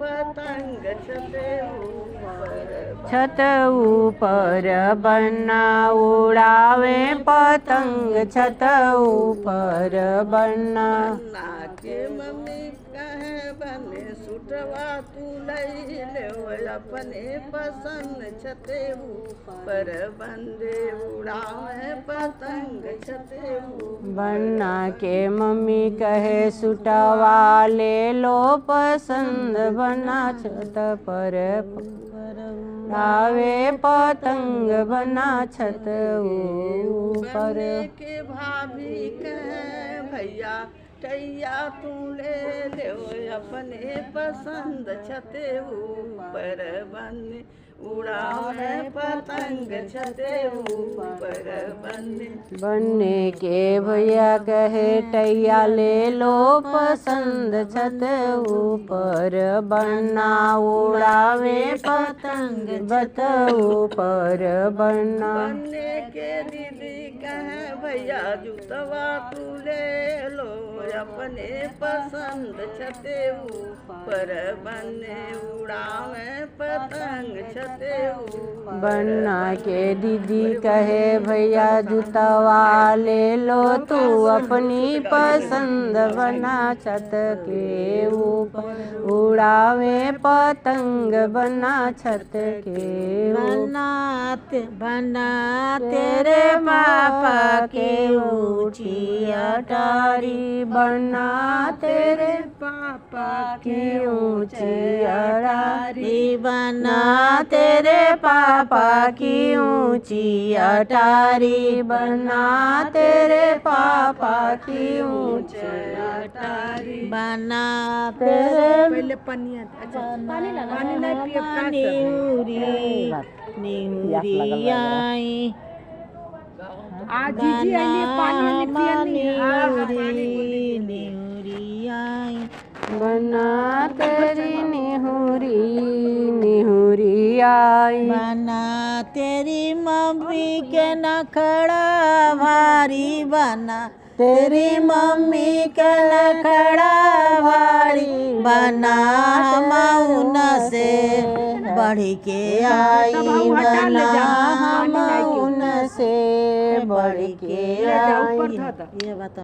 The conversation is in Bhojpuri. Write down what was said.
पतंग छते ऊपर छत ऊपर बन्ना उड़ावे पतंग छत ऊपर बन्ना। बन्ना के मम्मी कहे बने सुटवा तू लई ले अपने पसंद छते ऊपर बंदे उड़ावे पतंग छते ऊपर। बन्ना के मम्मी कहे सुटवा ले लो पसंद बना छत पर उड़ावे पतंग बना छत ऊपर। के भाभी कहे भैया टैया तू ले अपने पसंद छते ऊपर बने उड़ावे पतंग छते ऊपर बने। बन्ने के भैया कहे टैया ले लो पसंद छत ऊपर बन्ना उड़ावे पतंग छत ऊपर बन्ना। बन्ने के दीदी कहे भैया जूतवा तू ले लो अपने पसंद छते ऊपर बने उड़ावे पतंग छते ऊपर। बन्ना के दीदी कहे भैया जूतवा ले लो तू अपनी पसंद बना छत के ऊपर उड़ावे पतंग बना छत के बना तेरे पापा के ऊंची अटारी बना तेरे पापा की ऊंची अटारी बना तेरे पापा की ऊंची अटारी बना तेरे पापा की ऊंची अटारी बना तेरे पहले पानी पानी निहुरी आई निहुरी आई बना तेरी निहुरी निहुरी आई। बना तेरी मम्मी के नखड़ा भारी बना तेरी मम्मी के नखड़ा भारी बना मौन से बढ़ के आई बना मौन से बढ़ के आई। ये बता।